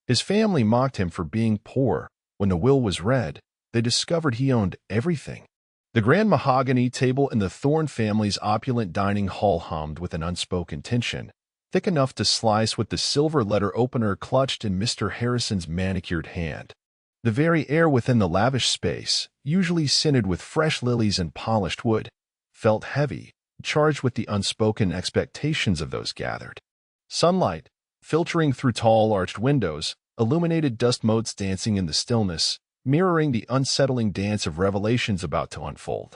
His family mocked him for being poor. When the will was read, they discovered he owned everything. The grand mahogany table in the Thorne family's opulent dining hall hummed with an unspoken tension, thick enough to slice with the silver letter opener clutched in Mr. Harrison's manicured hand. The very air within the lavish space, usually scented with fresh lilies and polished wood, felt heavy, charged with the unspoken expectations of those gathered. Sunlight, filtering through tall arched windows, illuminated dust motes dancing in the stillness, mirroring the unsettling dance of revelations about to unfold.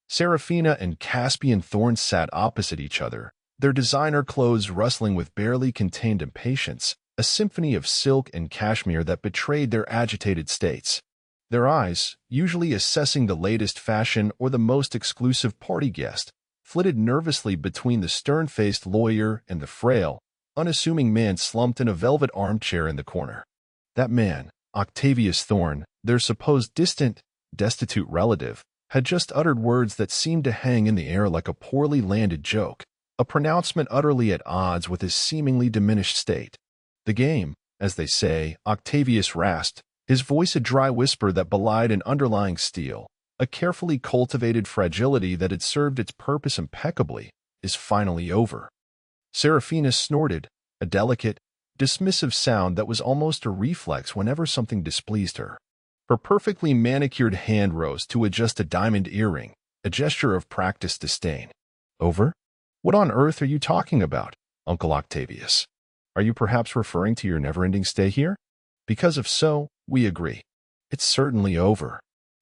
Serafina and Caspian Thorne sat opposite each other, their designer clothes rustling with barely contained impatience, a symphony of silk and cashmere that betrayed their agitated states. Their eyes, usually assessing the latest fashion or the most exclusive party guest, flitted nervously between the stern-faced lawyer and the frail, unassuming man slumped in a velvet armchair in the corner. That man, Octavius Thorne, their supposed distant, destitute relative, had just uttered words that seemed to hang in the air like a poorly landed joke, a pronouncement utterly at odds with his seemingly diminished state. The game, as they say, Octavius rasped, his voice a dry whisper that belied an underlying steel, a carefully cultivated fragility that had served its purpose impeccably, is finally over. Serafina snorted, a delicate, dismissive sound that was almost a reflex whenever something displeased her. Her perfectly manicured hand rose to adjust a diamond earring, a gesture of practiced disdain. Over? What on earth are you talking about, Uncle Octavius? Are you perhaps referring to your never-ending stay here? Because if so, we agree. It's certainly over.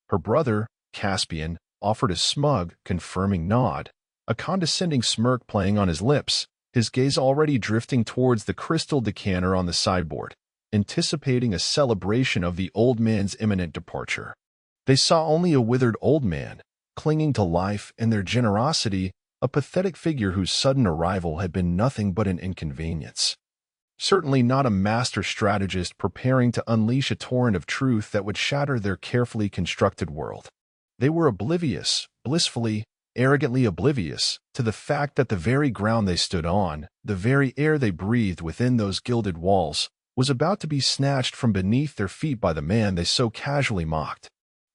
Her brother, Caspian, offered a smug, confirming nod, a condescending smirk playing on his lips, his gaze already drifting towards the crystal decanter on the sideboard, anticipating a celebration of the old man's imminent departure. They saw only a withered old man, clinging to life and their generosity, a pathetic figure whose sudden arrival had been nothing but an inconvenience. Certainly not a master strategist preparing to unleash a torrent of truth that would shatter their carefully constructed world. They were oblivious, blissfully, arrogantly oblivious, to the fact that the very ground they stood on, the very air they breathed within those gilded walls, was about to be snatched from beneath their feet by the man they so casually mocked.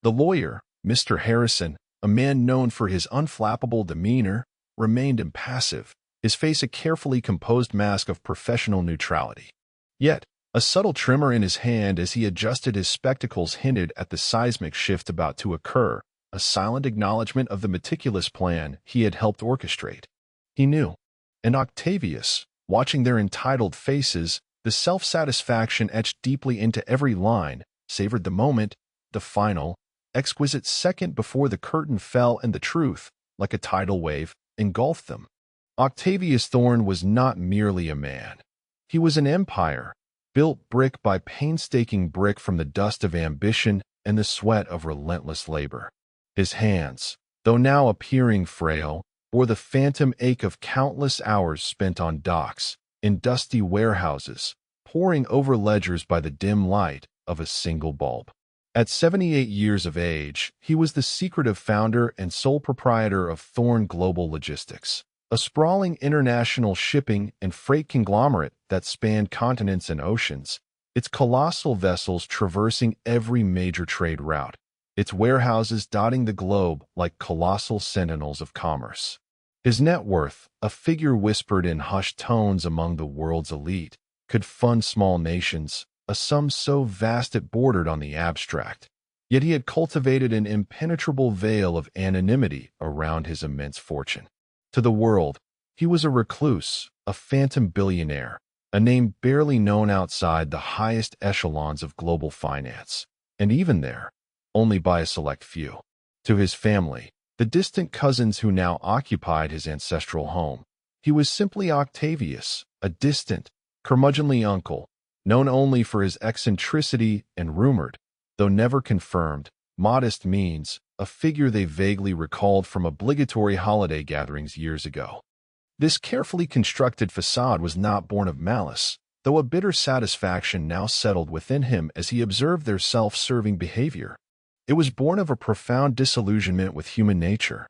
The lawyer, Mr. Harrison, a man known for his unflappable demeanor, remained impassive, his face a carefully composed mask of professional neutrality. Yet, a subtle tremor in his hand as he adjusted his spectacles hinted at the seismic shift about to occur, a silent acknowledgement of the meticulous plan he had helped orchestrate. He knew. And Octavius, watching their entitled faces, the self-satisfaction etched deeply into every line, savored the moment, the final, exquisite second before the curtain fell and the truth, like a tidal wave, engulfed them. Octavius Thorne was not merely a man. He was an empire, built brick by painstaking brick from the dust of ambition and the sweat of relentless labor. His hands, though now appearing frail, bore the phantom ache of countless hours spent on docks, in dusty warehouses, poring over ledgers by the dim light of a single bulb. At 78 years of age, he was the secretive founder and sole proprietor of Thorne Global Logistics, a sprawling international shipping and freight conglomerate that spanned continents and oceans, its colossal vessels traversing every major trade route, its warehouses dotting the globe like colossal sentinels of commerce. His net worth, a figure whispered in hushed tones among the world's elite, could fund small nations, a sum so vast it bordered on the abstract. Yet he had cultivated an impenetrable veil of anonymity around his immense fortune. To the world, he was a recluse, a phantom billionaire, a name barely known outside the highest echelons of global finance, and even there, only by a select few. To his family, the distant cousins who now occupied his ancestral home, he was simply Octavius, a distant, curmudgeonly uncle, known only for his eccentricity and rumored, though never confirmed, modest means, a figure they vaguely recalled from obligatory holiday gatherings years ago. This carefully constructed facade was not born of malice, though a bitter satisfaction now settled within him as he observed their self-serving behavior. It was born of a profound disillusionment with human nature.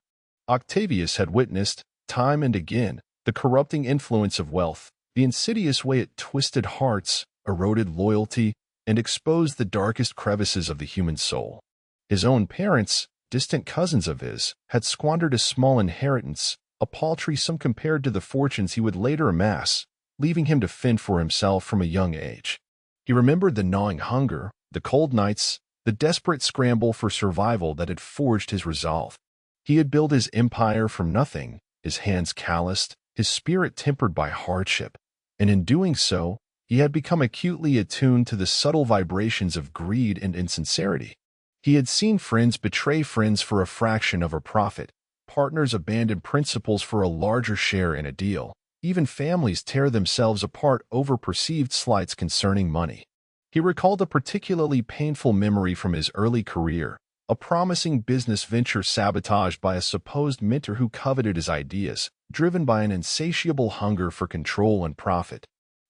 Octavius had witnessed, time and again, the corrupting influence of wealth, the insidious way it twisted hearts, eroded loyalty, and exposed the darkest crevices of the human soul. His own parents, distant cousins of his, had squandered a small inheritance, a paltry sum compared to the fortunes he would later amass, leaving him to fend for himself from a young age. He remembered the gnawing hunger, the cold nights, the desperate scramble for survival that had forged his resolve. He had built his empire from nothing, his hands calloused, his spirit tempered by hardship, and in doing so, he had become acutely attuned to the subtle vibrations of greed and insincerity. He had seen friends betray friends for a fraction of a profit, partners abandon principles for a larger share in a deal, even families tear themselves apart over perceived slights concerning money. He recalled a particularly painful memory from his early career, a promising business venture sabotaged by a supposed mentor who coveted his ideas, driven by an insatiable hunger for control and profit.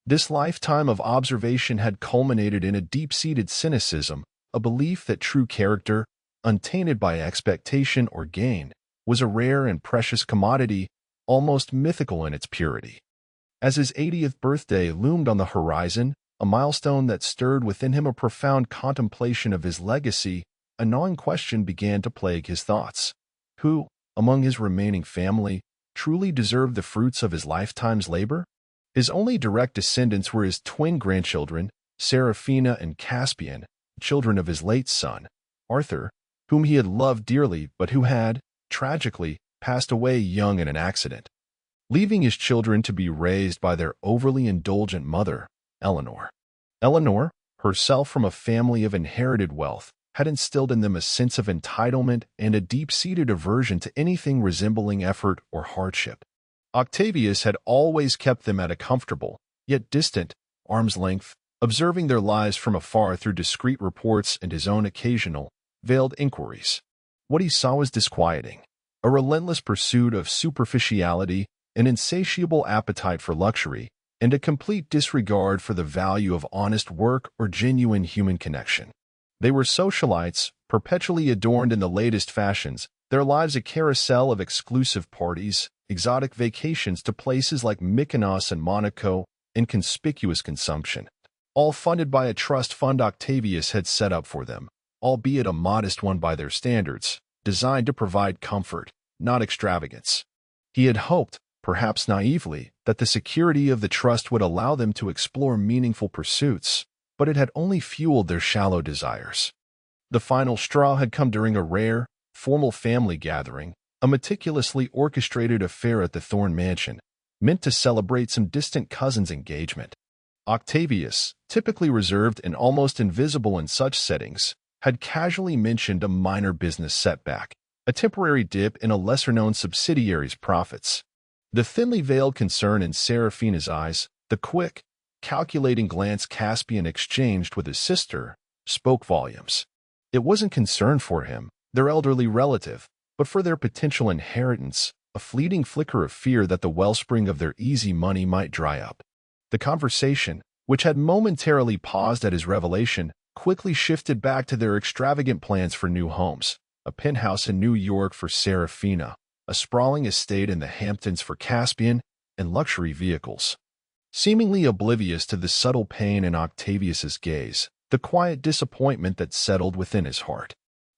This lifetime of observation had culminated in a deep-seated cynicism, a belief that true character, untainted by expectation or gain, was a rare and precious commodity, almost mythical in its purity. As his 80th birthday loomed on the horizon, a milestone that stirred within him a profound contemplation of his legacy, a gnawing question began to plague his thoughts. Who, among his remaining family, truly deserved the fruits of his lifetime's labor? His only direct descendants were his twin grandchildren, Seraphina and Caspian, children of his late son, Arthur, whom he had loved dearly but who had, tragically, passed away young in an accident, leaving his children to be raised by their overly indulgent mother, Eleanor. Eleanor, herself from a family of inherited wealth, had instilled in them a sense of entitlement and a deep-seated aversion to anything resembling effort or hardship. Octavius had always kept them at a comfortable, yet distant, arm's length, observing their lives from afar through discreet reports and his own occasional, veiled inquiries. What he saw was disquieting. A relentless pursuit of superficiality, an insatiable appetite for luxury, and a complete disregard for the value of honest work or genuine human connection. They were socialites, perpetually adorned in the latest fashions, their lives a carousel of exclusive parties, exotic vacations to places like Mykonos and Monaco, and conspicuous consumption, all funded by a trust fund Octavius had set up for them, albeit a modest one by their standards, designed to provide comfort, not extravagance. He had hoped, perhaps naively, that the security of the trust would allow them to explore meaningful pursuits, but it had only fueled their shallow desires. The final straw had come during a rare, formal family gathering, a meticulously orchestrated affair at the Thorne mansion, meant to celebrate some distant cousin's engagement. Octavius, typically reserved and almost invisible in such settings, had casually mentioned a minor business setback, a temporary dip in a lesser-known subsidiary's profits. The thinly veiled concern in Seraphina's eyes, the quick, calculating glance Caspian exchanged with his sister, spoke volumes. It wasn't concern for him, their elderly relative, but for their potential inheritance, a fleeting flicker of fear that the wellspring of their easy money might dry up. The conversation, which had momentarily paused at his revelation, quickly shifted back to their extravagant plans for new homes, a penthouse in New York for Seraphina, a sprawling estate in the Hamptons for Caspian, and luxury vehicles. Seemingly oblivious to the subtle pain in Octavius's gaze, the quiet disappointment that settled within his heart.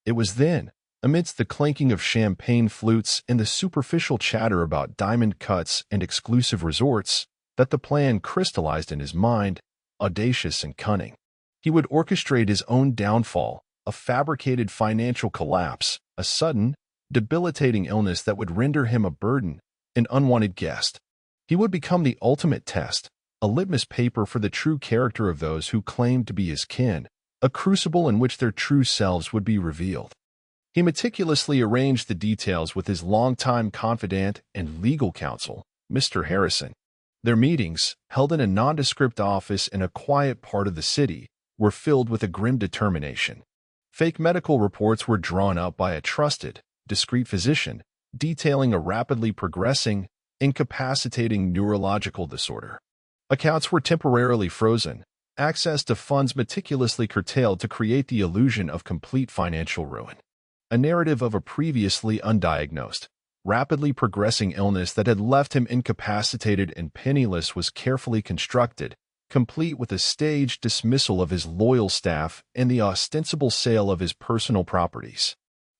It was then, amidst the clanking of champagne flutes and the superficial chatter about diamond cuts and exclusive resorts, that the plan crystallized in his mind, audacious and cunning. He would orchestrate his own downfall, a fabricated financial collapse, a sudden, debilitating illness that would render him a burden, an unwanted guest. He would become the ultimate test, a litmus paper for the true character of those who claimed to be his kin, a crucible in which their true selves would be revealed. He meticulously arranged the details with his longtime confidant and legal counsel, Mr. Harrison. Their meetings, held in a nondescript office in a quiet part of the city, were filled with a grim determination. Fake medical reports were drawn up by a trusted, discreet physician, detailing a rapidly progressing, incapacitating neurological disorder. Accounts were temporarily frozen, access to funds meticulously curtailed to create the illusion of complete financial ruin. A narrative of a previously undiagnosed, rapidly progressing illness that had left him incapacitated and penniless was carefully constructed, complete with a staged dismissal of his loyal staff and the ostensible sale of his personal properties.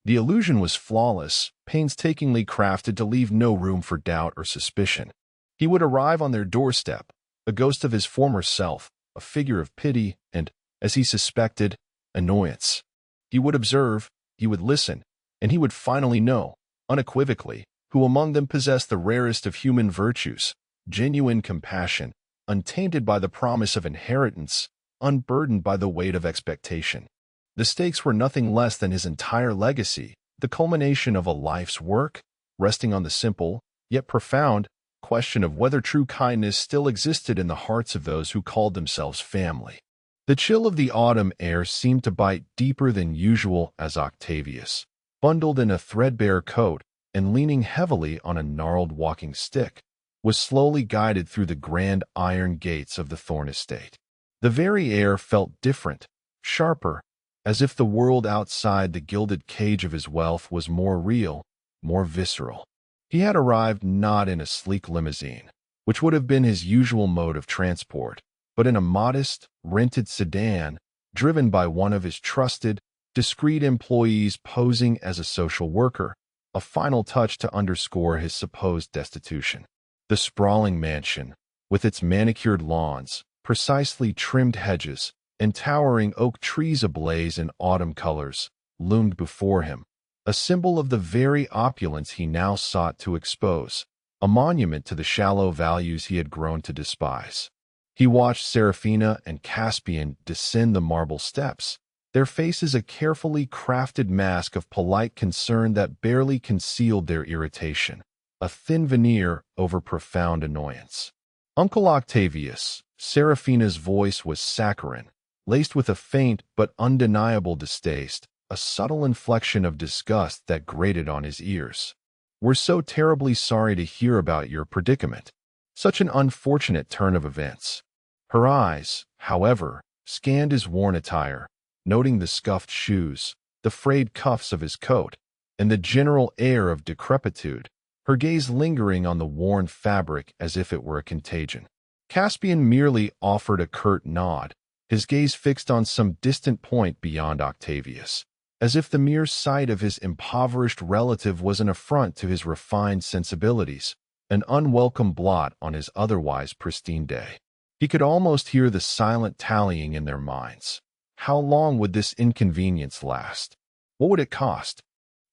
The illusion was flawless, painstakingly crafted to leave no room for doubt or suspicion. He would arrive on their doorstep, a ghost of his former self, a figure of pity and, as he suspected, annoyance. He would observe, he would listen, and he would finally know, unequivocally, who among them possessed the rarest of human virtues, genuine compassion, untainted by the promise of inheritance, unburdened by the weight of expectation. The stakes were nothing less than his entire legacy, the culmination of a life's work, resting on the simple, yet profound, question of whether true kindness still existed in the hearts of those who called themselves family. The chill of the autumn air seemed to bite deeper than usual as Octavius, bundled in a threadbare coat and leaning heavily on a gnarled walking stick, was slowly guided through the grand iron gates of the Thorn estate. The very air felt different, sharper, as if the world outside the gilded cage of his wealth was more real, more visceral. He had arrived not in a sleek limousine, which would have been his usual mode of transport, but in a modest, rented sedan, driven by one of his trusted, discreet employees posing as a social worker, a final touch to underscore his supposed destitution. The sprawling mansion, with its manicured lawns, precisely trimmed hedges, and towering oak trees ablaze in autumn colors, loomed before him, a symbol of the very opulence he now sought to expose, a monument to the shallow values he had grown to despise. He watched Seraphina and Caspian descend the marble steps, their faces a carefully crafted mask of polite concern that barely concealed their irritation, a thin veneer over profound annoyance. Uncle Octavius, Seraphina's voice was saccharine, laced with a faint but undeniable distaste, a subtle inflection of disgust that grated on his ears. "We're so terribly sorry to hear about your predicament. Such an unfortunate turn of events." Her eyes, however, scanned his worn attire, noting the scuffed shoes, the frayed cuffs of his coat, and the general air of decrepitude, her gaze lingering on the worn fabric as if it were a contagion. Caspian merely offered a curt nod, his gaze fixed on some distant point beyond Octavius, as if the mere sight of his impoverished relative was an affront to his refined sensibilities, an unwelcome blot on his otherwise pristine day. He could almost hear the silent tallying in their minds. How long would this inconvenience last? What would it cost?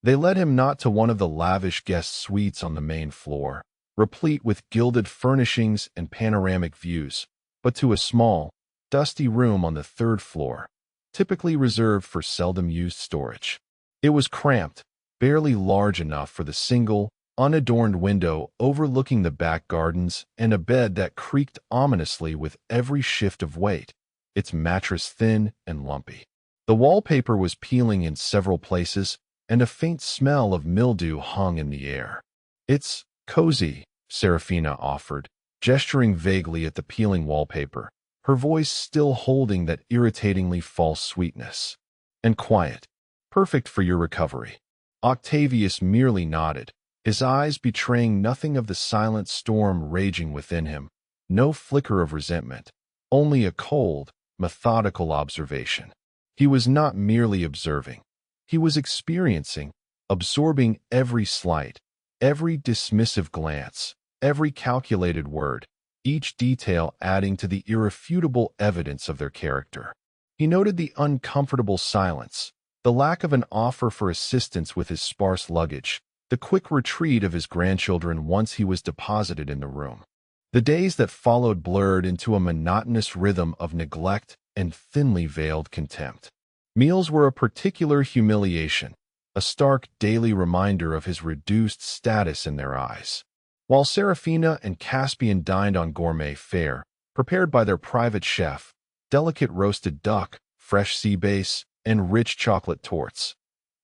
They led him not to one of the lavish guest suites on the main floor, replete with gilded furnishings and panoramic views, but to a small, dusty room on the third floor, typically reserved for seldom-used storage. It was cramped, barely large enough for the single, unadorned window overlooking the back gardens and a bed that creaked ominously with every shift of weight, its mattress thin and lumpy. The wallpaper was peeling in several places, and a faint smell of mildew hung in the air. "It's cozy," Seraphina offered, gesturing vaguely at the peeling wallpaper, her voice still holding that irritatingly false sweetness. "And quiet. Perfect for your recovery." Octavius merely nodded, his eyes betraying nothing of the silent storm raging within him, no flicker of resentment, only a cold, methodical observation. He was not merely observing. He was experiencing, absorbing every slight, every dismissive glance, every calculated word, each detail adding to the irrefutable evidence of their character. He noted the uncomfortable silence, the lack of an offer for assistance with his sparse luggage, the quick retreat of his grandchildren once he was deposited in the room. The days that followed blurred into a monotonous rhythm of neglect and thinly veiled contempt. Meals were a particular humiliation, a stark daily reminder of his reduced status in their eyes. While Seraphina and Caspian dined on gourmet fare, prepared by their private chef, delicate roasted duck, fresh sea bass, and rich chocolate torts,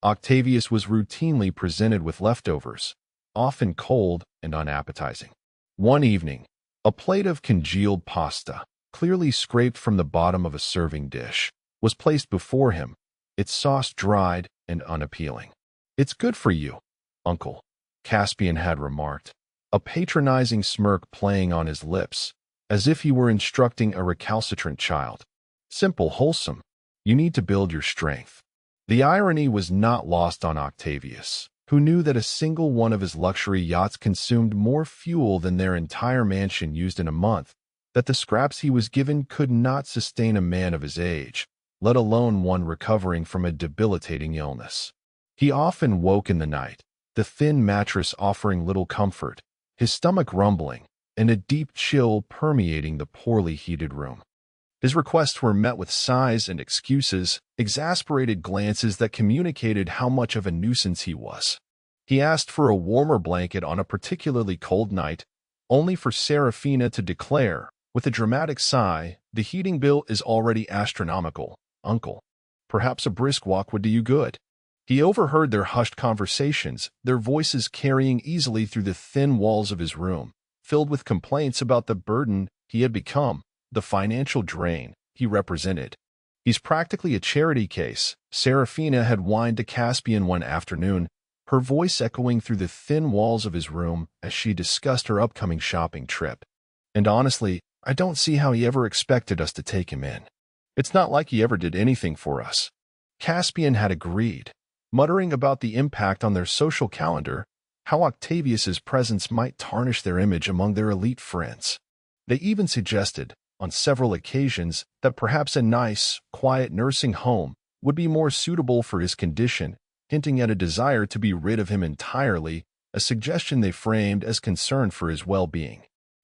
Octavius was routinely presented with leftovers, often cold and unappetizing. One evening, a plate of congealed pasta, clearly scraped from the bottom of a serving dish, was placed before him, its sauce dried and unappealing. "It's good for you, Uncle," Caspian had remarked, a patronizing smirk playing on his lips, as if he were instructing a recalcitrant child. Simple, wholesome. You need to build your strength. The irony was not lost on Octavius, who knew that a single one of his luxury yachts consumed more fuel than their entire mansion used in a month, that the scraps he was given could not sustain a man of his age, let alone one recovering from a debilitating illness. He often woke in the night, the thin mattress offering little comfort, his stomach rumbling, and a deep chill permeating the poorly heated room. His requests were met with sighs and excuses, exasperated glances that communicated how much of a nuisance he was. He asked for a warmer blanket on a particularly cold night, only for Serafina to declare, with a dramatic sigh, "The heating bill is already astronomical, uncle. Perhaps a brisk walk would do you good." He overheard their hushed conversations, their voices carrying easily through the thin walls of his room, filled with complaints about the burden he had become, the financial drain he represented. "He's practically a charity case," Serafina had whined to Caspian one afternoon, her voice echoing through the thin walls of his room as she discussed her upcoming shopping trip. "And honestly, I don't see how he ever expected us to take him in. It's not like he ever did anything for us." Caspian had agreed, muttering about the impact on their social calendar, how Octavius's presence might tarnish their image among their elite friends. They even suggested, on several occasions, that perhaps a nice, quiet nursing home would be more suitable for his condition, hinting at a desire to be rid of him entirely, a suggestion they framed as concern for his well-being.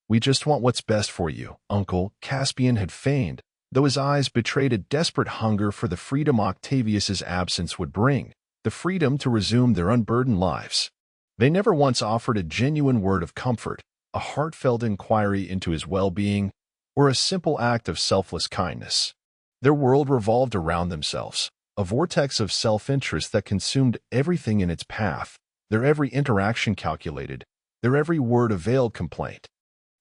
"We just want what's best for you, uncle," Caspian had feigned, though his eyes betrayed a desperate hunger for the freedom Octavius's absence would bring, the freedom to resume their unburdened lives. They never once offered a genuine word of comfort, a heartfelt inquiry into his well-being, or a simple act of selfless kindness. Their world revolved around themselves, a vortex of self-interest that consumed everything in its path, their every interaction calculated, their every word a veiled complaint.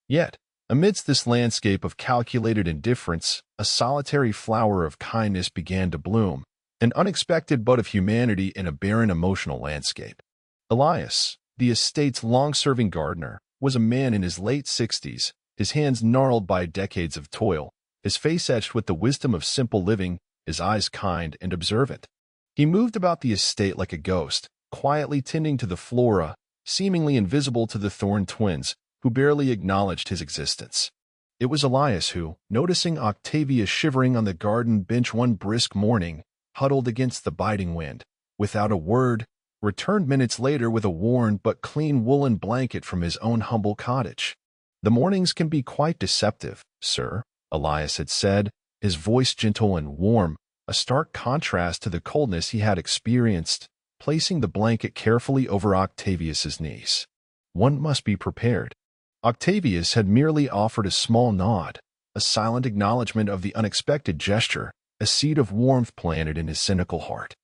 Yet, amidst this landscape of calculated indifference, a solitary flower of kindness began to bloom, an unexpected bud of humanity in a barren emotional landscape. Elias, the estate's long-serving gardener, was a man in his late 60s, his hands gnarled by decades of toil, his face etched with the wisdom of simple living, his eyes kind and observant. He moved about the estate like a ghost, quietly tending to the flora, seemingly invisible to the Thorn twins, who barely acknowledged his existence. It was Elias who, noticing Octavius shivering on the garden bench one brisk morning, huddled against the biting wind, without a word, returned minutes later with a worn but clean woolen blanket from his own humble cottage. "The mornings can be quite deceptive, sir," Elias had said, his voice gentle and warm, a stark contrast to the coldness he had experienced, placing the blanket carefully over Octavius's knees. "One must be prepared." Octavius had merely offered a small nod, a silent acknowledgement of the unexpected gesture, a seed of warmth planted in his cynical heart.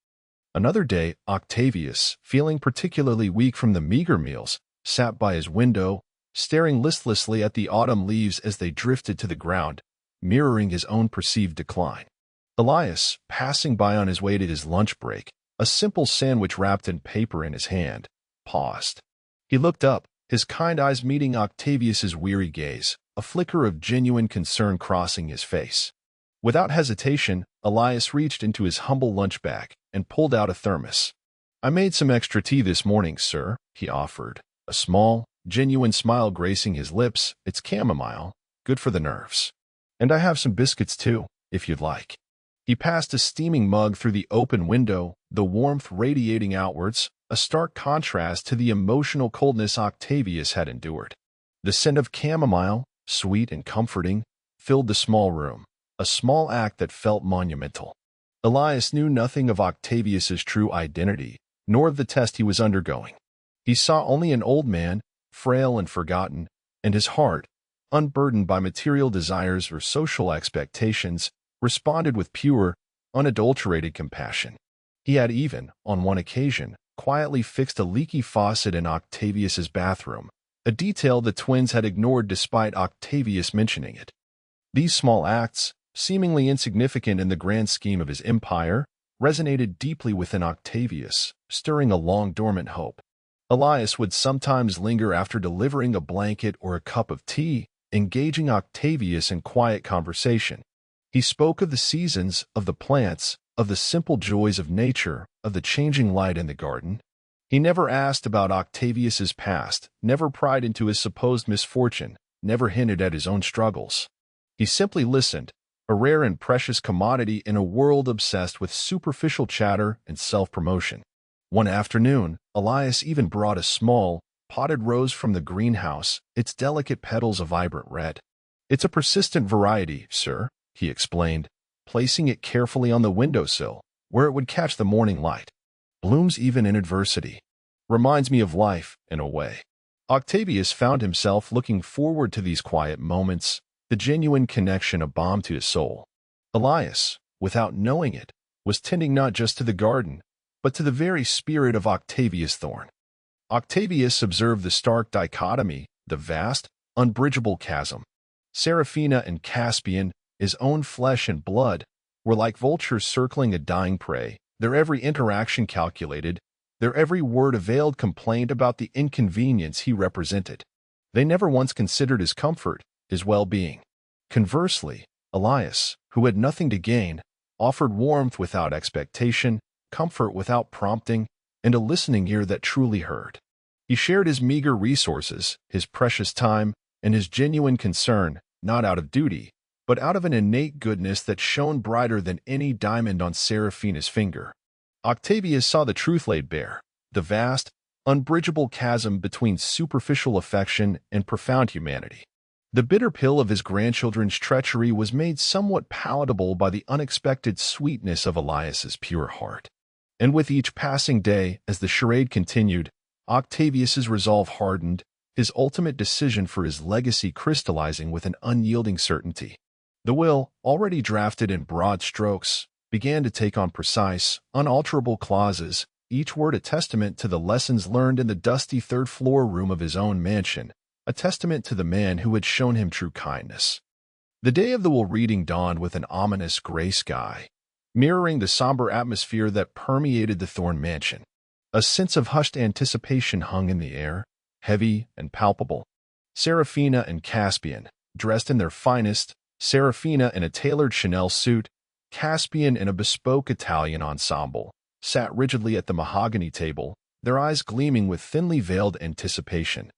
Another day, Octavius, feeling particularly weak from the meager meals, sat by his window, staring listlessly at the autumn leaves as they drifted to the ground, mirroring his own perceived decline. Elias, passing by on his way to his lunch break, a simple sandwich wrapped in paper in his hand, paused. He looked up, his kind eyes meeting Octavius's weary gaze, a flicker of genuine concern crossing his face. Without hesitation, Elias reached into his humble lunch bag and pulled out a thermos. "I made some extra tea this morning, sir," he offered, a small, genuine smile gracing his lips. "It's chamomile, good for the nerves. And I have some biscuits too, if you'd like." He passed a steaming mug through the open window, the warmth radiating outwards, a stark contrast to the emotional coldness Octavius had endured. The scent of chamomile, sweet and comforting, filled the small room, a small act that felt monumental. Elias knew nothing of Octavius's true identity, nor of the test he was undergoing. He saw only an old man, frail and forgotten, and his heart, unburdened by material desires or social expectations, responded with pure, unadulterated compassion. He had even, on one occasion, quietly fixed a leaky faucet in Octavius's bathroom, a detail the twins had ignored despite Octavius mentioning it. These small acts, seemingly insignificant in the grand scheme of his empire, resonated deeply within Octavius, stirring a long-dormant hope. Elias would sometimes linger after delivering a blanket or a cup of tea, engaging Octavius in quiet conversation. He spoke of the seasons, of the plants, of the simple joys of nature, of the changing light in the garden. He never asked about Octavius's past, never pried into his supposed misfortune, never hinted at his own struggles. He simply listened, a rare and precious commodity in a world obsessed with superficial chatter and self-promotion. One afternoon, Elias even brought a small, potted rose from the greenhouse, its delicate petals a vibrant red. "It's a persistent variety, sir," he explained, placing it carefully on the windowsill, where it would catch the morning light. "Blooms even in adversity. Reminds me of life, in a way." Octavius found himself looking forward to these quiet moments, the genuine connection a balm to his soul. Elias, without knowing it, was tending not just to the garden, but to the very spirit of Octavius Thorn. Octavius observed the stark dichotomy, the vast, unbridgeable chasm. Seraphina and Caspian, his own flesh and blood, were like vultures circling a dying prey, their every interaction calculated, their every word a veiled complaint about the inconvenience he represented. They never once considered his comfort, his well-being. Conversely, Elias, who had nothing to gain, offered warmth without expectation, comfort without prompting, and a listening ear that truly heard. He shared his meager resources, his precious time, and his genuine concern, not out of duty, but out of an innate goodness that shone brighter than any diamond on Seraphina's finger. Octavius saw the truth laid bare, the vast, unbridgeable chasm between superficial affection and profound humanity. The bitter pill of his grandchildren's treachery was made somewhat palatable by the unexpected sweetness of Elias's pure heart. And with each passing day, as the charade continued, Octavius's resolve hardened, his ultimate decision for his legacy crystallizing with an unyielding certainty. The will, already drafted in broad strokes, began to take on precise, unalterable clauses, each word a testament to the lessons learned in the dusty third-floor room of his own mansion, a testament to the man who had shown him true kindness. The day of the will reading dawned with an ominous gray sky, mirroring the somber atmosphere that permeated the Thorn mansion. A sense of hushed anticipation hung in the air, heavy and palpable. Seraphina and Caspian, dressed in their finest, Seraphina in a tailored Chanel suit, Caspian in a bespoke Italian ensemble, sat rigidly at the mahogany table, their eyes gleaming with thinly veiled anticipation.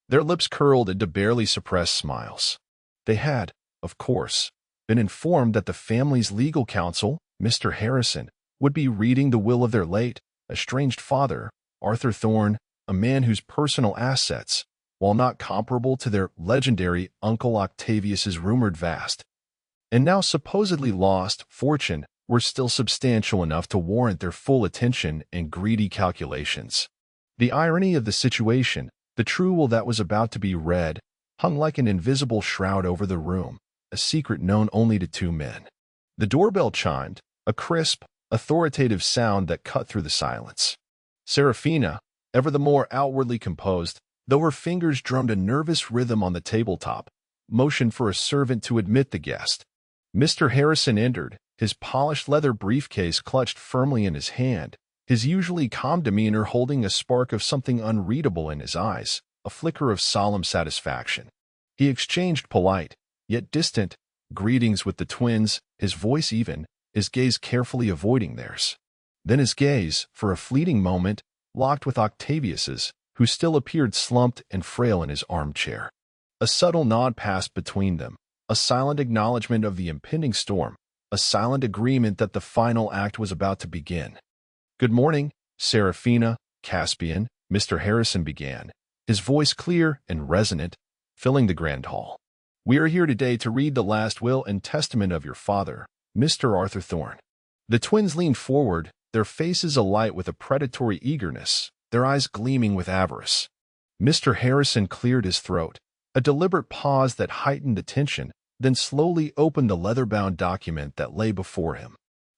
Their lips curled into barely suppressed smiles. They had, of course, been informed that the family's legal counsel, Mr. Harrison, would be reading the will of their late, estranged father, Arthur Thorn, a man whose personal assets, while not comparable to their legendary Uncle Octavius's rumored vast, and now supposedly lost, fortune, were still substantial enough to warrant their full attention and greedy calculations. The irony of the situation, the true will that was about to be read, hung like an invisible shroud over the room, a secret known only to two men. The doorbell chimed, a crisp, authoritative sound that cut through the silence. Seraphina, ever the more outwardly composed, though her fingers drummed a nervous rhythm on the tabletop, motioned for a servant to admit the guest. Mr. Harrison entered, his polished leather briefcase clutched firmly in his hand, his usually calm demeanor holding a spark of something unreadable in his eyes, a flicker of solemn satisfaction. He exchanged polite, yet distant, greetings with the twins, his voice even, his gaze carefully avoiding theirs. Then his gaze, for a fleeting moment, locked with Octavius's, who still appeared slumped and frail in his armchair. A subtle nod passed between them, a silent acknowledgement of the impending storm, a silent agreement that the final act was about to begin. "Good morning, Seraphina, Caspian," Mr. Harrison began, his voice clear and resonant, filling the grand hall. "We are here today to read the last will and testament of your father, Mr. Arthur Thorn." The twins leaned forward, their faces alight with a predatory eagerness, their eyes gleaming with avarice. Mr. Harrison cleared his throat, a deliberate pause that heightened the tension, then slowly opened the leather-bound document that lay before him.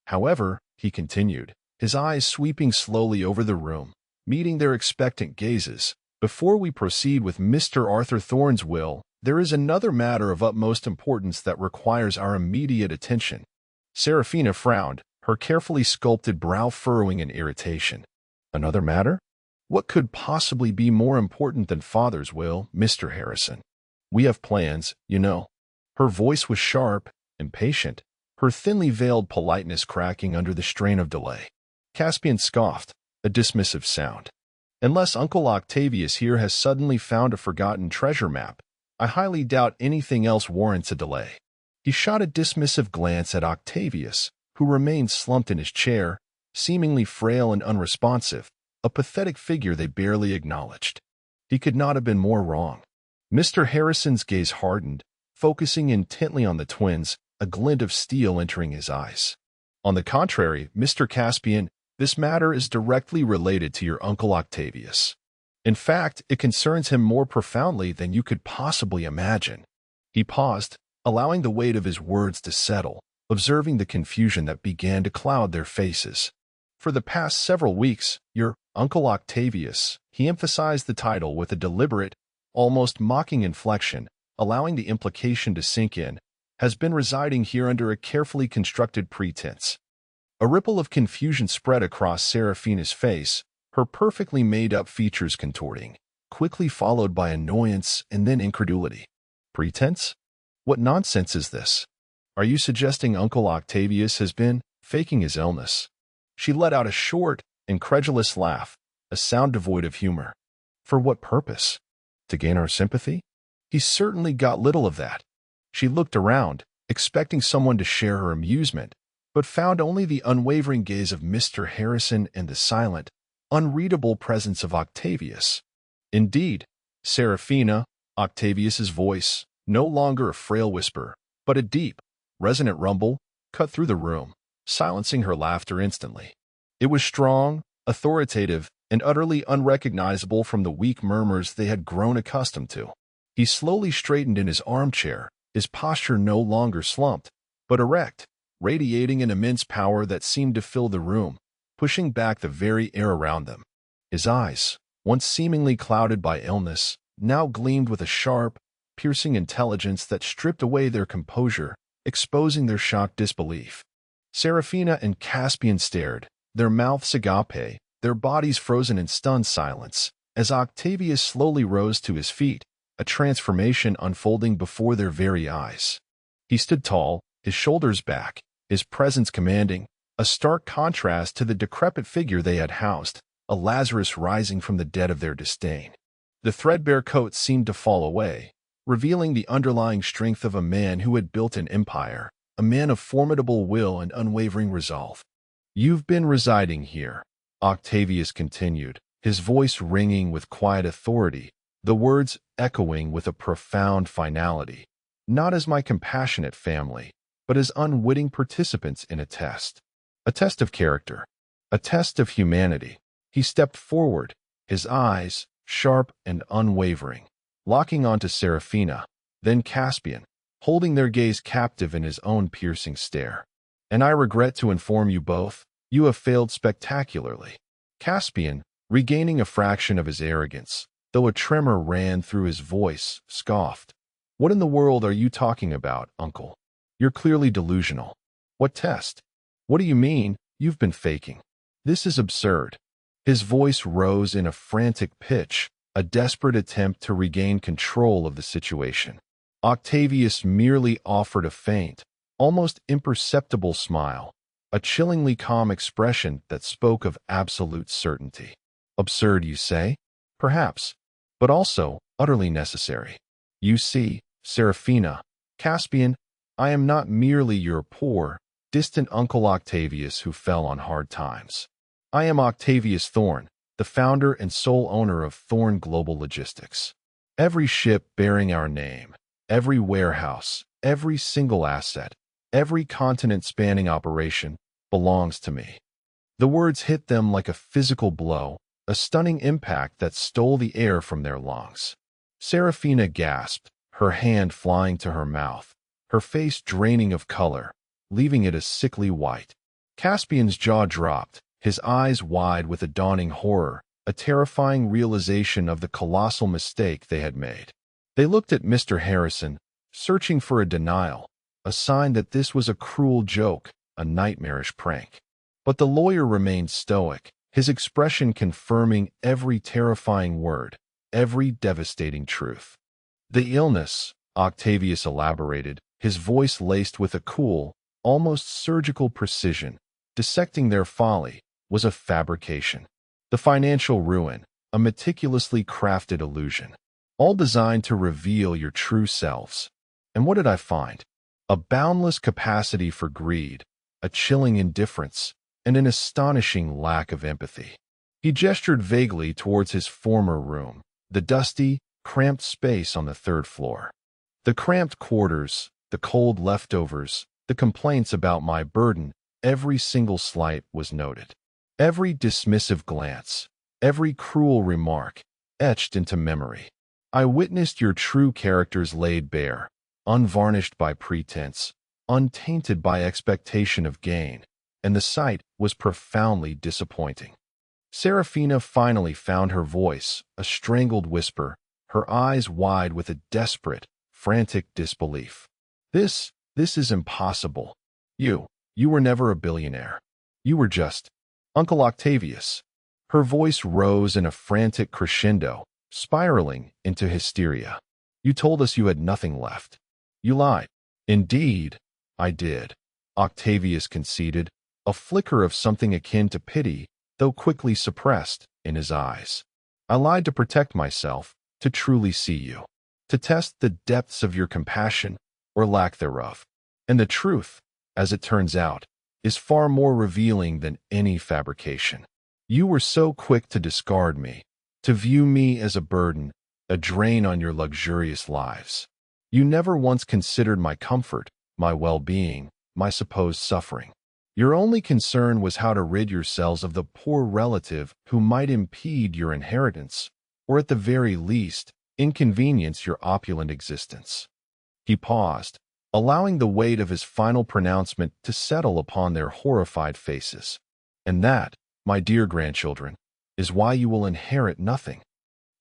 "However," he continued, his eyes sweeping slowly over the room, meeting their expectant gazes, "before we proceed with Mr. Arthur Thorn's will, there is another matter of utmost importance that requires our immediate attention." Seraphina frowned, her carefully sculpted brow furrowing in irritation. "Another matter? What could possibly be more important than father's will, Mr. Harrison?" We have plans, you know." Her voice was sharp, impatient, her thinly veiled politeness cracking under the strain of delay. Caspian scoffed, a dismissive sound. "Unless Uncle Octavius here has suddenly found a forgotten treasure map, I highly doubt anything else warrants a delay." He shot a dismissive glance at Octavius, who remained slumped in his chair, seemingly frail and unresponsive, a pathetic figure they barely acknowledged. He could not have been more wrong. Mr. Harrison's gaze hardened, focusing intently on the twins, a glint of steel entering his eyes. "On the contrary, Mr. Caspian, this matter is directly related to your Uncle Octavius. In fact, it concerns him more profoundly than you could possibly imagine." He paused, allowing the weight of his words to settle, observing the confusion that began to cloud their faces. "For the past several weeks, your Uncle Octavius," he emphasized the title with a deliberate, almost mocking inflection, allowing the implication to sink in, "has been residing here under a carefully constructed pretense." A ripple of confusion spread across Seraphina's face, her perfectly made-up features contorting, quickly followed by annoyance and then incredulity. "Pretense? What nonsense is this? Are you suggesting Uncle Octavius has been faking his illness?" She let out a short, incredulous laugh, a sound devoid of humor. "For what purpose? To gain our sympathy? He certainly got little of that." She looked around, expecting someone to share her amusement, but found only the unwavering gaze of Mr. Harrison and the silent, unreadable presence of Octavius. Indeed, Seraphina, Octavius's voice, no longer a frail whisper, but a deep, resonant rumble, cut through the room, silencing her laughter instantly. It was strong, authoritative, and utterly unrecognizable from the weak murmurs they had grown accustomed to. He slowly straightened in his armchair, his posture no longer slumped, but erect, radiating an immense power that seemed to fill the room, pushing back the very air around them. His eyes, once seemingly clouded by illness, now gleamed with a sharp, piercing intelligence that stripped away their composure, exposing their shocked disbelief. Seraphina and Caspian stared, their mouths agape, their bodies frozen in stunned silence, as Octavius slowly rose to his feet, a transformation unfolding before their very eyes. He stood tall, his shoulders back, his presence commanding, a stark contrast to the decrepit figure they had housed, a Lazarus rising from the dead of their disdain. The threadbare coat seemed to fall away, revealing the underlying strength of a man who had built an empire, a man of formidable will and unwavering resolve. "You've been residing here," Octavius continued, his voice ringing with quiet authority, the words echoing with a profound finality, "not as my compassionate family, but as unwitting participants in a test of character, a test of humanity." He stepped forward, his eyes, sharp and unwavering, locking onto Seraphina, then Caspian, holding their gaze captive in his own piercing stare. "And I regret to inform you both, you have failed spectacularly." Caspian, regaining a fraction of his arrogance, though a tremor ran through his voice, scoffed. "What in the world are you talking about, Uncle? You're clearly delusional. What test? What do you mean, you've been faking? This is absurd." His voice rose in a frantic pitch, a desperate attempt to regain control of the situation. Octavius merely offered a faint, almost imperceptible smile, a chillingly calm expression that spoke of absolute certainty. "Absurd, you say? Perhaps, but also utterly necessary. You see, Seraphina, Caspian, I am not merely your poor, distant Uncle Octavius who fell on hard times. I am Octavius Thorne, the founder and sole owner of Thorne Global Logistics. Every ship bearing our name, every warehouse, every single asset, every continent-spanning operation belongs to me." The words hit them like a physical blow, a stunning impact that stole the air from their lungs. Seraphina gasped, her hand flying to her mouth, her face draining of color, leaving it a sickly white. Caspian's jaw dropped, his eyes wide with a dawning horror, a terrifying realization of the colossal mistake they had made. They looked at Mr. Harrison, searching for a denial, a sign that this was a cruel joke, a nightmarish prank. But the lawyer remained stoic, his expression confirming every terrifying word, every devastating truth. The illness, Octavius elaborated, his voice laced with a cool, almost surgical precision, dissecting their folly, was a fabrication. The financial ruin, a meticulously crafted illusion, all designed to reveal your true selves. And what did I find? A boundless capacity for greed, a chilling indifference, and an astonishing lack of empathy. He gestured vaguely towards his former room, the dusty, cramped space on the third floor. The cramped quarters, the cold leftovers, the complaints about my burden, every single slight was noted. Every dismissive glance, every cruel remark, etched into memory. I witnessed your true characters laid bare, unvarnished by pretense, untainted by expectation of gain, and the sight was profoundly disappointing. Serafina finally found her voice, a strangled whisper, her eyes wide with a desperate, frantic disbelief. This is impossible. You were never a billionaire. You were just Uncle Octavius. Her voice rose in a frantic crescendo, spiraling into hysteria. You told us you had nothing left. You lied. Indeed, I did, Octavius conceded, a flicker of something akin to pity, though quickly suppressed, in his eyes. I lied to protect myself, to truly see you, to test the depths of your compassion, or lack thereof. And the truth, as it turns out, is far more revealing than any fabrication. You were so quick to discard me, to view me as a burden, a drain on your luxurious lives. You never once considered my comfort, my well-being, my supposed suffering. Your only concern was how to rid yourselves of the poor relative who might impede your inheritance, or at the very least, inconvenience your opulent existence. He paused, allowing the weight of his final pronouncement to settle upon their horrified faces. And that, my dear grandchildren, is why you will inherit nothing.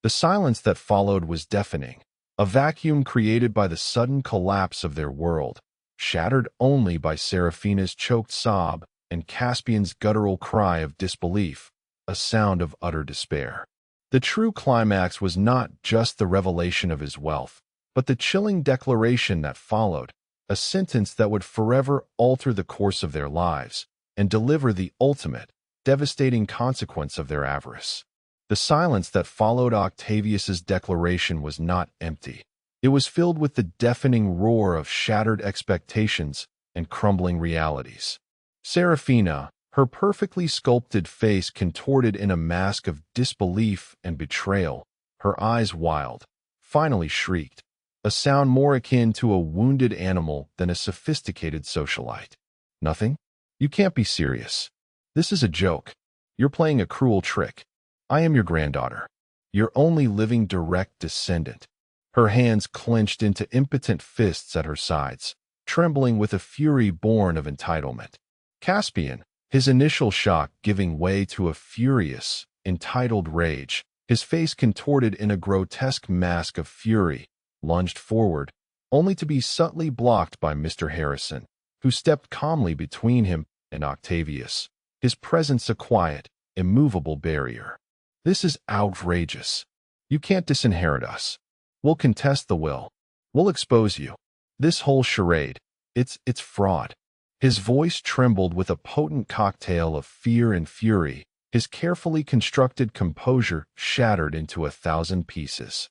The silence that followed was deafening, a vacuum created by the sudden collapse of their world, shattered only by Serafina's choked sob and Caspian's guttural cry of disbelief, a sound of utter despair. The true climax was not just the revelation of his wealth, but the chilling declaration that followed, a sentence that would forever alter the course of their lives and deliver the ultimate, devastating consequence of their avarice. The silence that followed Octavius's declaration was not empty. It was filled with the deafening roar of shattered expectations and crumbling realities. Serafina, her perfectly sculpted face contorted in a mask of disbelief and betrayal, her eyes wild, finally shrieked, a sound more akin to a wounded animal than a sophisticated socialite. Nothing? You can't be serious. This is a joke. You're playing a cruel trick. I am your granddaughter, your only living direct descendant. Her hands clenched into impotent fists at her sides, trembling with a fury born of entitlement. Caspian, his initial shock giving way to a furious, entitled rage, his face contorted in a grotesque mask of fury, lunged forward, only to be subtly blocked by Mr. Harrison, who stepped calmly between him and Octavius, his presence a quiet, immovable barrier. This is outrageous. You can't disinherit us. We'll contest the will. We'll expose you. This whole charade, it's fraud. His voice trembled with a potent cocktail of fear and fury, his carefully constructed composure shattered into 1,000 pieces.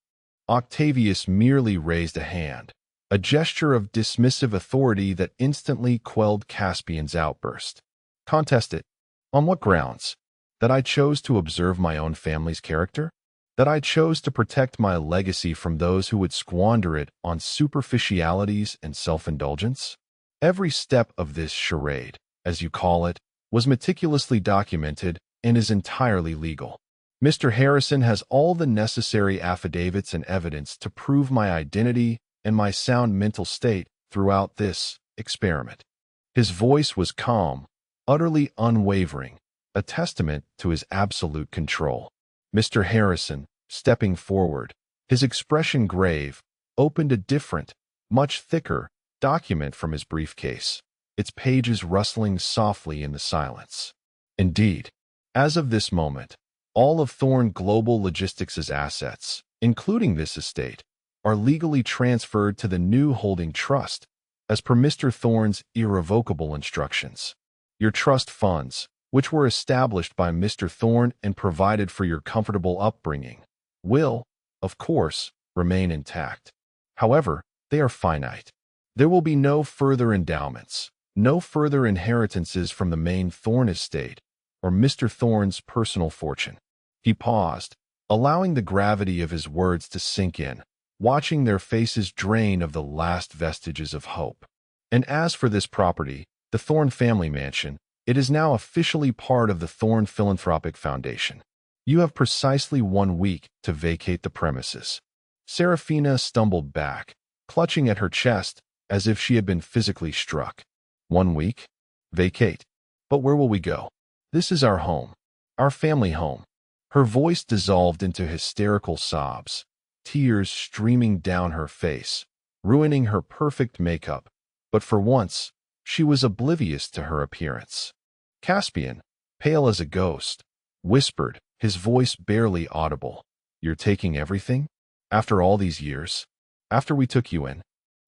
Octavius merely raised a hand, a gesture of dismissive authority that instantly quelled Caspian's outburst. Contest it. On what grounds? That I chose to observe my own family's character? That I chose to protect my legacy from those who would squander it on superficialities and self-indulgence? Every step of this charade, as you call it, was meticulously documented and is entirely legal. Mr. Harrison has all the necessary affidavits and evidence to prove my identity and my sound mental state throughout this experiment. His voice was calm, utterly unwavering, a testament to his absolute control. Mr. Harrison, stepping forward, his expression grave, opened a different, much thicker, document from his briefcase, its pages rustling softly in the silence. Indeed, as of this moment, all of Thorn Global Logistics' assets, including this estate, are legally transferred to the new holding trust, as per Mr. Thorne's irrevocable instructions. Your trust funds, which were established by Mr. Thorne and provided for your comfortable upbringing, will, of course, remain intact. However, they are finite. There will be no further endowments, no further inheritances from the main Thorne estate or Mr. Thorne's personal fortune. He paused, allowing the gravity of his words to sink in, watching their faces drain of the last vestiges of hope. And as for this property, the Thorne family mansion, it is now officially part of the Thorne Philanthropic Foundation. You have precisely 1 week to vacate the premises. Serafina stumbled back, clutching at her chest as if she had been physically struck. 1 week? Vacate. But where will we go? This is our home. Our family home. Her voice dissolved into hysterical sobs, tears streaming down her face, ruining her perfect makeup. But for once, she was oblivious to her appearance. Caspian, pale as a ghost, whispered, his voice barely audible. You're taking everything? After all these years? After we took you in?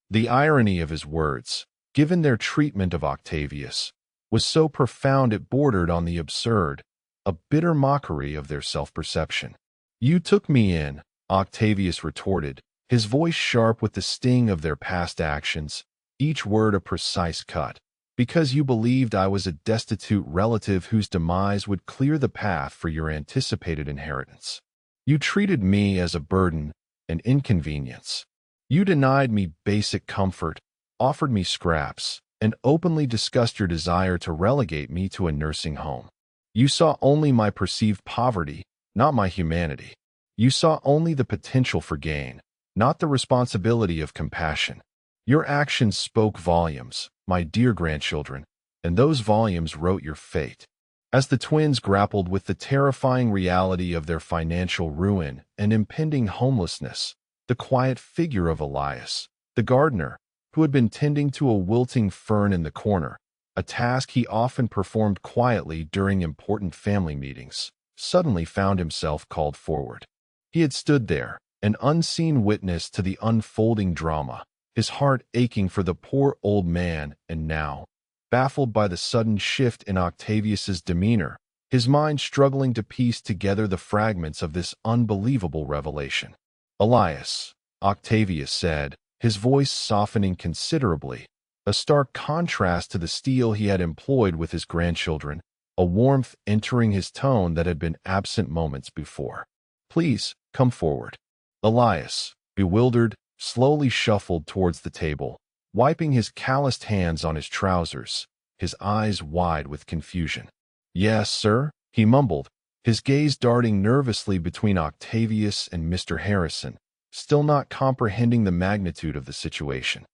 The irony of his words, given their treatment of Octavius, was so profound it bordered on the absurd, a bitter mockery of their self-perception. You took me in, Octavius retorted, his voice sharp with the sting of their past actions, each word a precise cut, because you believed I was a destitute relative whose demise would clear the path for your anticipated inheritance. You treated me as a burden, an inconvenience. You denied me basic comfort, offered me scraps, and openly discussed your desire to relegate me to a nursing home. You saw only my perceived poverty, not my humanity. You saw only the potential for gain, not the responsibility of compassion. Your actions spoke volumes, my dear grandchildren, and those volumes wrote your fate. As the twins grappled with the terrifying reality of their financial ruin and impending homelessness, the quiet figure of Elias, the gardener, who had been tending to a wilting fern in the corner, a task he often performed quietly during important family meetings, suddenly found himself called forward. He had stood there, an unseen witness to the unfolding drama, his heart aching for the poor old man, and now, baffled by the sudden shift in Octavius's demeanor, his mind struggling to piece together the fragments of this unbelievable revelation. Elias, Octavius said, his voice softening considerably, a stark contrast to the steel he had employed with his grandchildren, a warmth entering his tone that had been absent moments before. Please, come forward. Elias, bewildered, slowly shuffled towards the table, wiping his calloused hands on his trousers, his eyes wide with confusion. Yes, sir, he mumbled, his gaze darting nervously between Octavius and Mr. Harrison, still not comprehending the magnitude of the situation.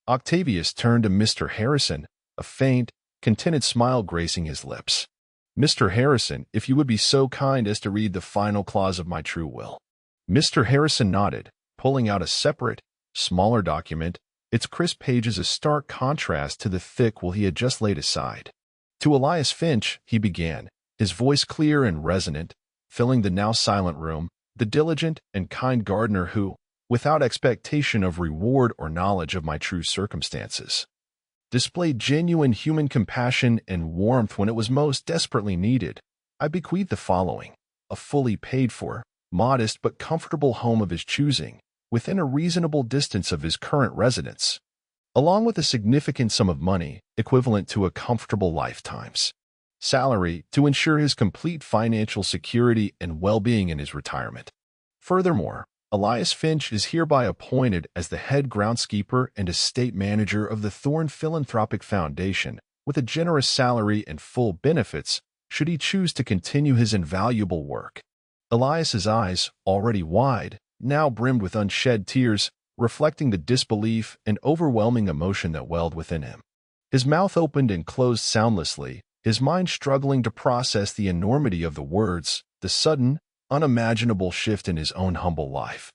Octavius turned to Mr. Harrison, a faint, contented smile gracing his lips. Mr. Harrison, if you would be so kind as to read the final clause of my true will. Mr. Harrison nodded, pulling out a separate, smaller document, its crisp pages a stark contrast to the thick will he had just laid aside. To Elias Finch, he began, his voice clear and resonant, filling the now silent room, the diligent and kind gardener who, without expectation of reward or knowledge of my true circumstances, displayed genuine human compassion and warmth when it was most desperately needed. I bequeath the following: a fully paid-for, modest but comfortable home of his choosing, within a reasonable distance of his current residence, along with a significant sum of money equivalent to a comfortable lifetime's salary to ensure his complete financial security and well-being in his retirement. Furthermore, Elias Finch is hereby appointed as the head groundskeeper and estate manager of the Thorne Philanthropic Foundation, with a generous salary and full benefits should he choose to continue his invaluable work. Elias's eyes, already wide, now brimmed with unshed tears, reflecting the disbelief and overwhelming emotion that welled within him. His mouth opened and closed soundlessly, his mind struggling to process the enormity of the words, the sudden, unimaginable shift in his own humble life.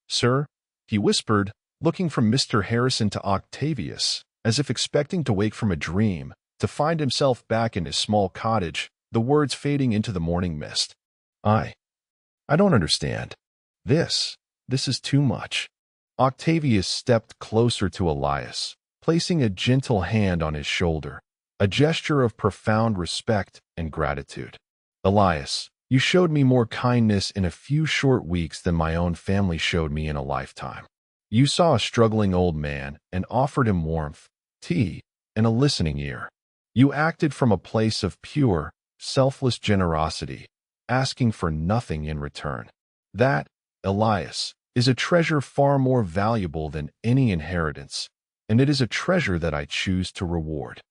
Sir, he whispered, looking from Mr. Harrison to Octavius, as if expecting to wake from a dream, to find himself back in his small cottage, the words fading into the morning mist. I don't understand. This is too much. Octavius stepped closer to Elias, placing a gentle hand on his shoulder, a gesture of profound respect and gratitude. Elias, you showed me more kindness in a few short weeks than my own family showed me in a lifetime. You saw a struggling old man and offered him warmth, tea, and a listening ear. You acted from a place of pure, selfless generosity, asking for nothing in return. That, Elias, is a treasure far more valuable than any inheritance, and it is a treasure that I choose to reward.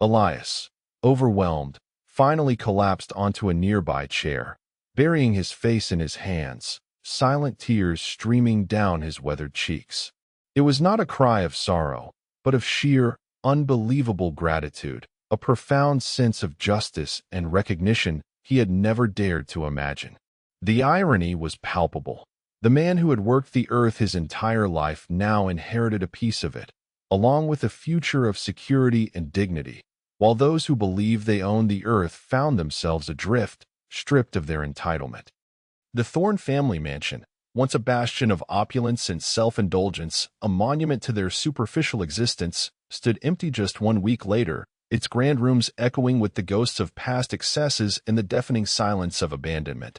Elias, overwhelmed, finally collapsed onto a nearby chair, burying his face in his hands, silent tears streaming down his weathered cheeks. It was not a cry of sorrow, but of sheer, unbelievable gratitude, a profound sense of justice and recognition he had never dared to imagine. The irony was palpable. The man who had worked the earth his entire life now inherited a piece of it, along with a future of security and dignity, while those who believed they owned the earth found themselves adrift, stripped of their entitlement. The Thorne family mansion, once a bastion of opulence and self-indulgence, a monument to their superficial existence, stood empty just 1 week later, its grand rooms echoing with the ghosts of past excesses and the deafening silence of abandonment.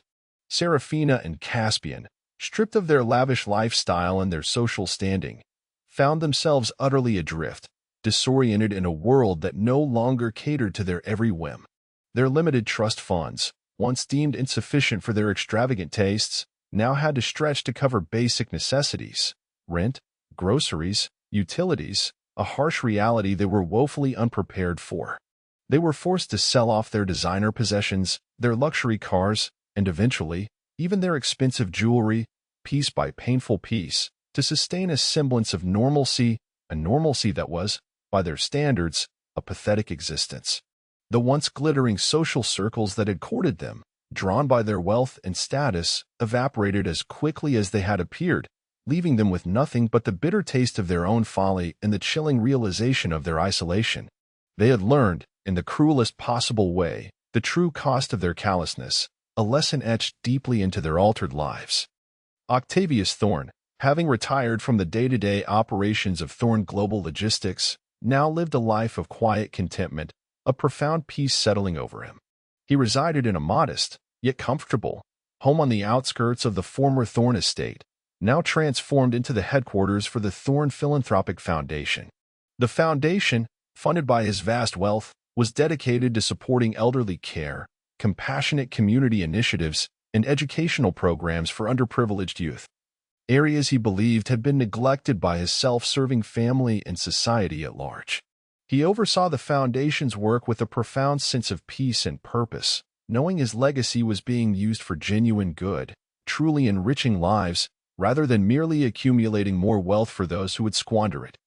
Seraphina and Caspian, stripped of their lavish lifestyle and their social standing, found themselves utterly adrift, disoriented in a world that no longer catered to their every whim. Their limited trust funds, once deemed insufficient for their extravagant tastes, now had to stretch to cover basic necessities, rent, groceries, utilities, a harsh reality they were woefully unprepared for. They were forced to sell off their designer possessions, their luxury cars, and eventually, even their expensive jewelry, piece by painful piece, to sustain a semblance of normalcy, a normalcy that was, by their standards, a pathetic existence. The once glittering social circles that had courted them, drawn by their wealth and status, evaporated as quickly as they had appeared, leaving them with nothing but the bitter taste of their own folly and the chilling realization of their isolation. They had learned, in the cruelest possible way, the true cost of their callousness, a lesson etched deeply into their altered lives. Octavius Thorne, having retired from the day-to-day operations of Thorne Global Logistics, now lived a life of quiet contentment, a profound peace settling over him. He resided in a modest, yet comfortable, home on the outskirts of the former Thorne estate, now transformed into the headquarters for the Thorne Philanthropic Foundation. The foundation, funded by his vast wealth, was dedicated to supporting elderly care, compassionate community initiatives, and educational programs for underprivileged youth, areas he believed had been neglected by his self-serving family and society at large. He oversaw the foundation's work with a profound sense of peace and purpose, knowing his legacy was being used for genuine good, truly enriching lives, rather than merely accumulating more wealth for those who would squander it.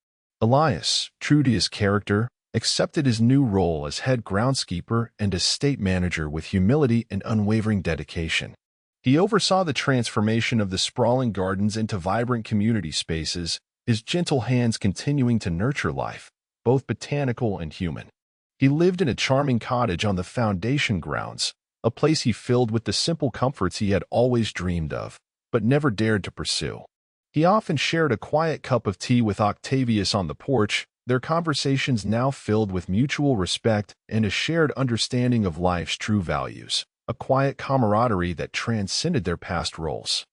Elias, true to his character, accepted his new role as head groundskeeper and estate manager with humility and unwavering dedication. He oversaw the transformation of the sprawling gardens into vibrant community spaces, his gentle hands continuing to nurture life, both botanical and human. He lived in a charming cottage on the foundation grounds, a place he filled with the simple comforts he had always dreamed of, but never dared to pursue. He often shared a quiet cup of tea with Octavius on the porch, their conversations now filled with mutual respect and a shared understanding of life's true values, a quiet camaraderie that transcended their past roles.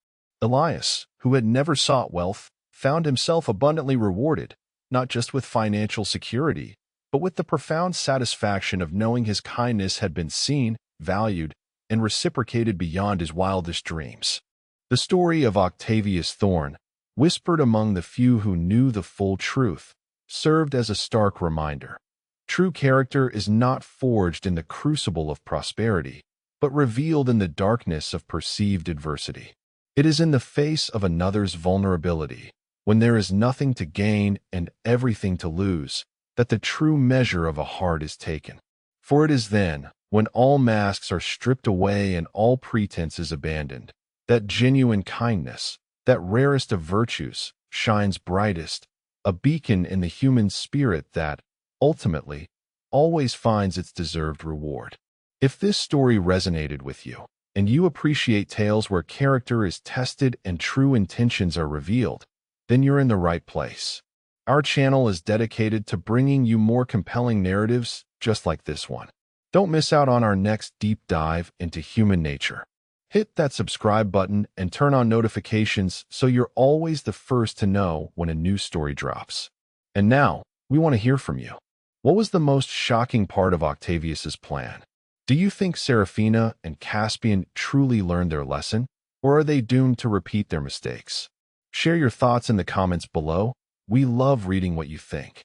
Elias, who had never sought wealth, found himself abundantly rewarded, not just with financial security, but with the profound satisfaction of knowing his kindness had been seen, valued, and reciprocated beyond his wildest dreams. The story of Octavius Thorne, whispered among the few who knew the full truth, served as a stark reminder. True character is not forged in the crucible of prosperity, but revealed in the darkness of perceived adversity. It is in the face of another's vulnerability, when there is nothing to gain and everything to lose, that the true measure of a heart is taken. For it is then, when all masks are stripped away and all pretense is abandoned, that genuine kindness, that rarest of virtues, shines brightest, a beacon in the human spirit that, ultimately, always finds its deserved reward. If this story resonated with you, and you appreciate tales where character is tested and true intentions are revealed, then you're in the right place. Our channel is dedicated to bringing you more compelling narratives just like this one. Don't miss out on our next deep dive into human nature. Hit that subscribe button and turn on notifications so you're always the first to know when a new story drops. And now, we want to hear from you. What was the most shocking part of Octavius's plan? Do you think Serafina and Caspian truly learned their lesson, or are they doomed to repeat their mistakes? Share your thoughts in the comments below. We love reading what you think.